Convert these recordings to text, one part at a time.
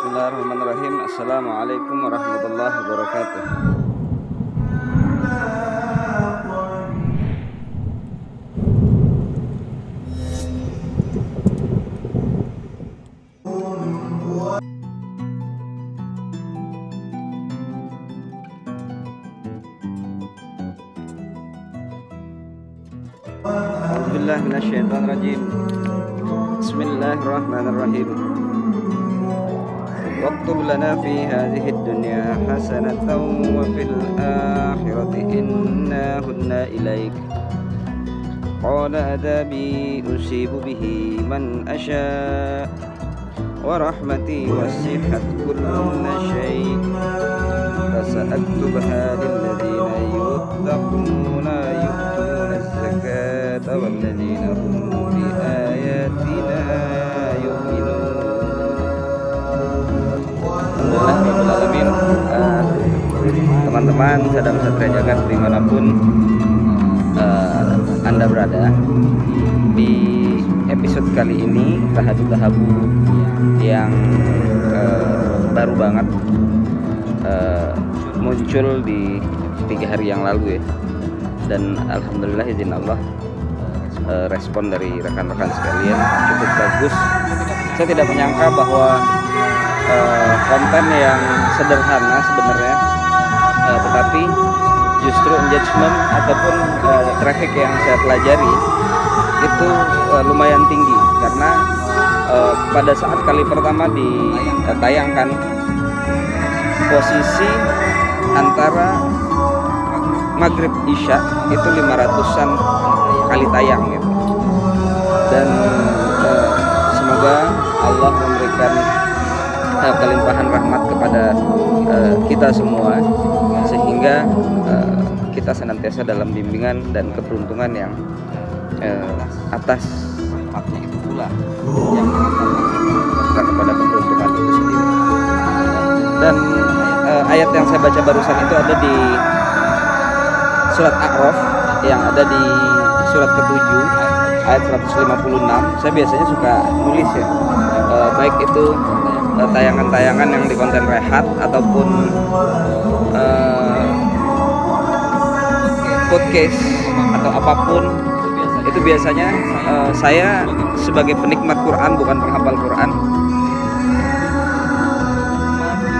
Bismillahirrahmanirrahim. Assalamualaikum warahmatullahi wabarakatuh. A'udzubillahi minasyaitonirrajim. Bismillahirrahmanirrahim. Waktub lana fi hadhihi dunya hasanatan wa fil akhirati inna hudna ilaik. Qala adabi usibu bihi man asya wa rahmati wasihat kulla syai' fasa'aktubha lilladzina yuttaquna yu'tuna az-zakata walladzina hum bi ayatina yu'minun. Alhamdulillahirrahmanirrahim. Teman-teman Sadam Satria Jagat dimanapun Anda berada, di episode kali ini Tahadu Tahabu yang baru banget muncul di 3 hari yang lalu ya, dan alhamdulillah izin Allah respon dari rekan-rekan sekalian cukup bagus. Saya tidak menyangka bahwa konten yang sederhana sebenarnya, tetapi justru engagement ataupun traffic yang saya pelajari itu lumayan tinggi, karena pada saat kali pertama ditayangkan posisi antara maghrib isya itu 500-an kali tayang gitu. Dan semoga Allah memberikan kelimpahan rahmat kepada kita semua, sehingga kita senantiasa dalam bimbingan dan keberuntungan yang atas haknya itu pula yang mengantarkan kepada keberuntungan itu sendiri. Dan ayat yang saya baca barusan itu ada di surat A'raf, yang ada di surat ke-7 ayat 156. Saya biasanya suka nulis ya, baik itu tayangan-tayangan yang di konten rehat ataupun podcast atau apapun itu, biasanya saya sebagai penikmat Quran, bukan penghafal Quran,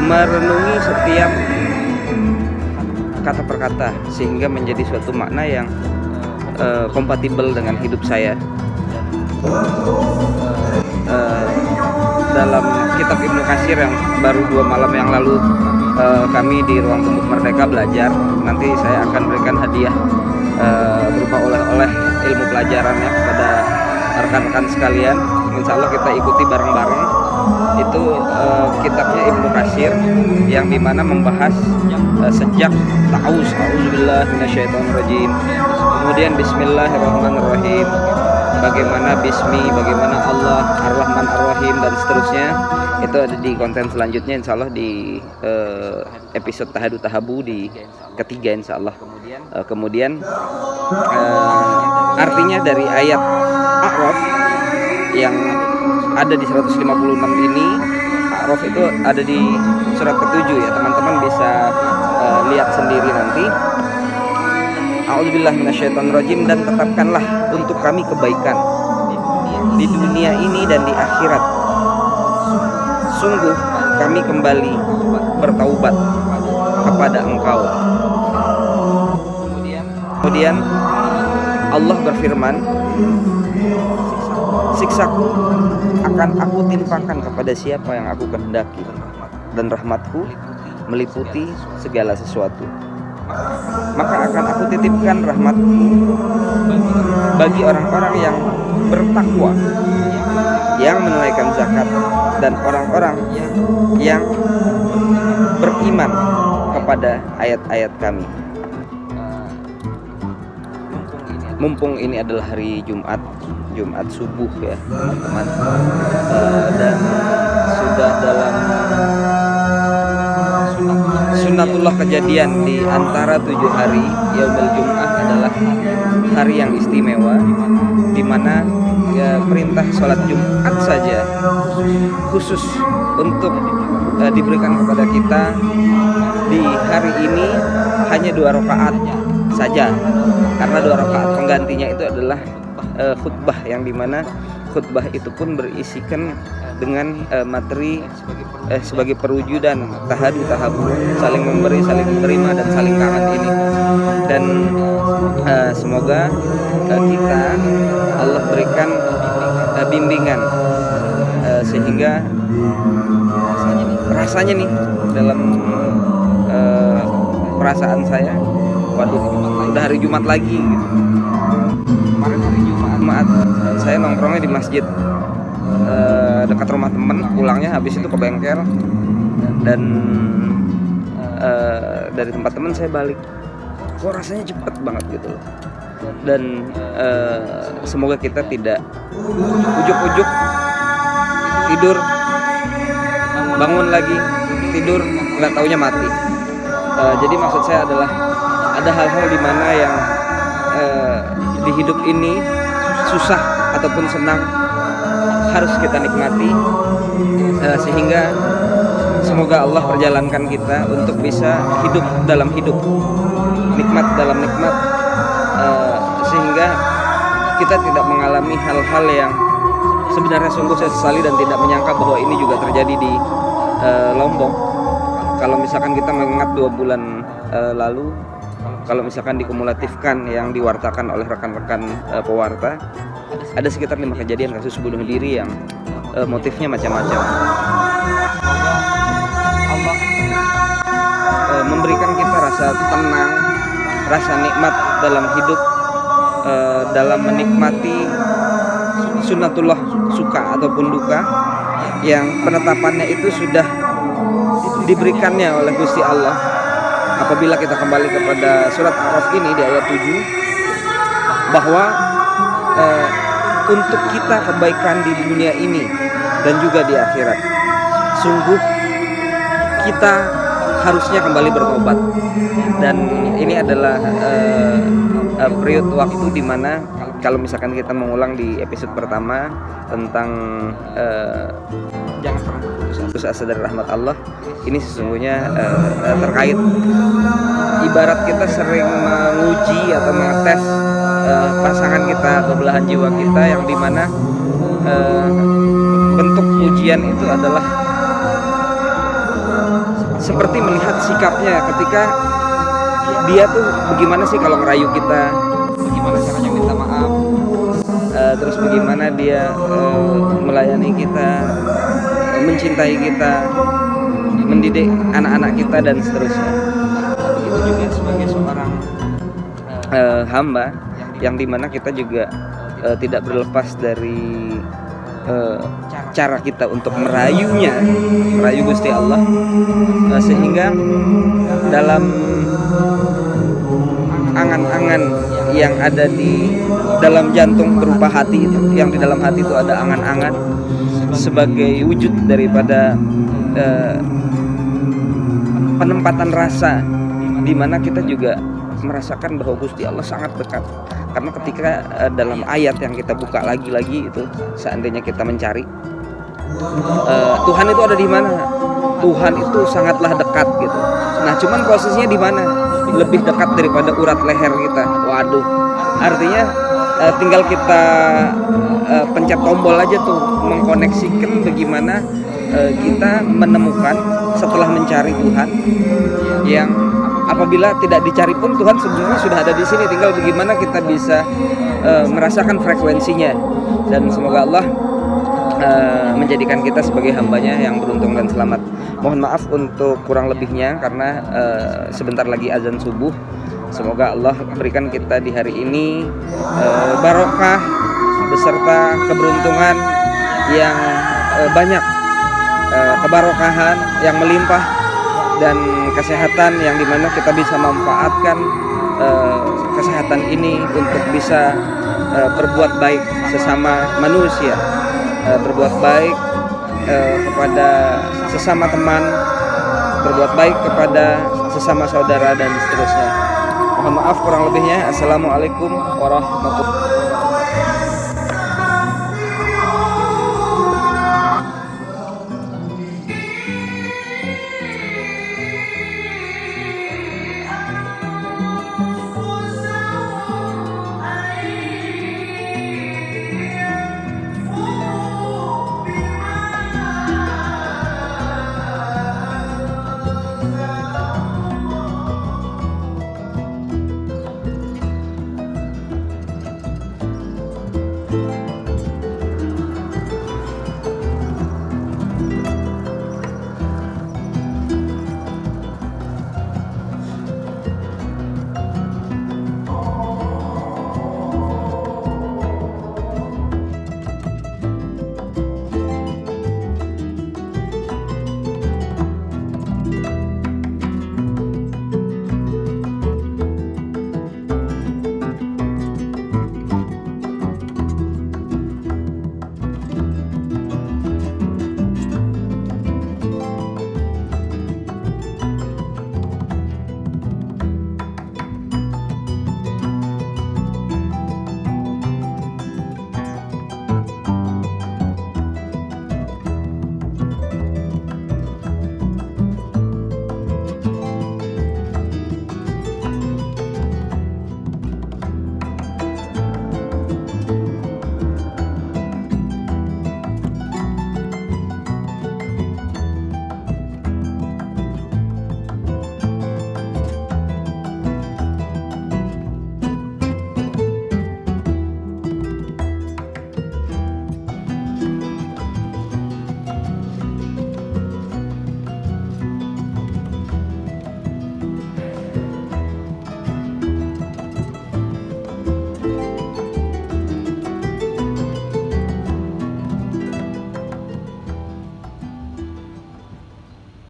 merenungi setiap kata per kata sehingga menjadi suatu makna yang kompatibel dengan hidup saya. Dalam kitab Ibnu Katsir yang baru 2 malam yang lalu kami di Ruang Gembuk Merdeka belajar, nanti saya akan berikan hadiah berupa oleh-oleh ilmu pelajarannya kepada rekan-rekan sekalian. Insya Allah kita ikuti bareng-bareng. Itu kitabnya Ibnu Katsir yang dimana membahas sejak a'udzubillahi minasyaitonirrajim, kemudian bismillahirrahmanirrahim, bagaimana bismi, bagaimana Allah Ar-Rahman Ar-Rahim, dan seterusnya. Itu ada di konten selanjutnya insya Allah di episode Tahadu Tahabu di ketiga insya Allah. Kemudian artinya dari ayat A'raf yang ada di 156 ini, A'raf itu ada di surat ke-7 ya, teman-teman bisa lihat sendiri nanti. A'udzubillahi minasyaitonirrajim. Dan tetapkanlah untuk kami kebaikan di dunia ini dan di akhirat. Sungguh kami kembali bertaubat kepada Engkau. Kemudian Allah berfirman, siksaku akan aku timpakan kepada siapa yang aku kehendaki, dan rahmatku meliputi segala sesuatu. Maka akan aku titipkan rahmatku bagi orang-orang yang bertakwa, yang menunaikan zakat, dan orang-orang yang beriman kepada ayat-ayat kami. Mumpung ini adalah hari Jumat subuh ya teman-teman, dan sudah dalam sunatullah kejadian di antara 7 hari, Yaumul Jum'ah adalah hari yang istimewa, di mana perintah sholat Jumat saja khusus untuk diberikan kepada kita di hari ini hanya 2 rakaat saja, karena 2 rakaat penggantinya itu adalah khutbah, yang dimana khutbah itu pun berisikan dengan materi sebagai perwujudan tahabu, saling memberi, saling menerima, dan saling kangen ini. Dan semoga kita Allah berikan bimbingan sehingga rasanya nih dalam perasaan saya, waduh, udah hari Jumat lagi gitu. Kemarin hari Jumat saya nongkrongnya di masjid dekat rumah temen, pulangnya habis itu ke bengkel, dan dari tempat temen saya balik, kok rasanya cepet banget gitu loh. Dan semoga kita tidak ujuk-ujuk tidur, bangun lagi, tidur, nggak taunya mati. Jadi maksud saya adalah ada hal-hal di mana yang di hidup ini susah ataupun senang harus kita nikmati, sehingga semoga Allah perjalankan kita untuk bisa hidup dalam hidup, nikmat dalam nikmat, sehingga kita tidak mengalami hal-hal yang sebenarnya sungguh saya sesali dan tidak menyangka bahwa ini juga terjadi di Lombok. Kalau misalkan kita mengingat 2 bulan lalu, kalau misalkan dikumulatifkan yang diwartakan oleh rekan-rekan pewarta, ada sekitar 5 kejadian kasus bunuh diri yang motifnya macam-macam. Allah memberikan kita rasa tenang, rasa nikmat dalam hidup, dalam menikmati sunnatullah suka ataupun duka yang penetapannya itu sudah diberikannya oleh Gusti Allah. Apabila kita kembali kepada surat A'raf ini di ayat 7, bahwa untuk kita kebaikan di dunia ini dan juga di akhirat, sungguh kita harusnya kembali bertobat. Dan ini adalah periode waktu di mana kalau misalkan kita mengulang di episode pertama tentang jangan pernah putus asa dari rahmat Allah, ini sesungguhnya terkait ibarat kita sering menguji atau mengetes pasangan kita atau belahan jiwa kita, yang dimana bentuk ujian itu adalah seperti melihat sikapnya ketika dia tuh bagaimana sih kalau ngerayu kita, bagaimana caranya minta maaf, terus bagaimana dia melayani kita, mencintai kita, mendidik anak-anak kita, dan seterusnya. Begitu juga sebagai seorang hamba, yang dimana kita juga tidak berlepas dari cara kita untuk merayu Gusti Allah, sehingga dalam angan-angan yang ada di dalam jantung berupa hati itu, yang di dalam hati itu ada angan-angan sebagai wujud daripada penempatan rasa, di mana kita juga merasakan bahwa Gusti Allah sangat dekat. Karena ketika dalam ayat yang kita buka lagi-lagi itu, seandainya kita mencari Tuhan itu ada di mana, Tuhan itu sangatlah dekat gitu. Nah, cuman posisinya di mana? Lebih dekat daripada urat leher kita. Waduh, artinya tinggal kita pencet tombol aja tuh, mengkoneksikan bagaimana kita menemukan setelah mencari Tuhan, yang apabila tidak dicari pun Tuhan sebenarnya sudah ada di sini. Tinggal bagaimana kita bisa merasakan frekuensinya. Dan semoga Allah menjadikan kita sebagai hambanya yang beruntung dan selamat. Mohon maaf untuk kurang lebihnya, karena sebentar lagi azan subuh. Semoga Allah berikan kita di hari ini barokah beserta keberuntungan yang banyak, kebarokahan yang melimpah, dan kesehatan yang dimana kita bisa manfaatkan kesehatan ini untuk bisa berbuat baik sesama manusia, berbuat baik kepada sesama teman, berbuat baik kepada sesama saudara, dan seterusnya. Mohon maaf kurang lebihnya. Assalamualaikum warahmatullahi wabarakatuh.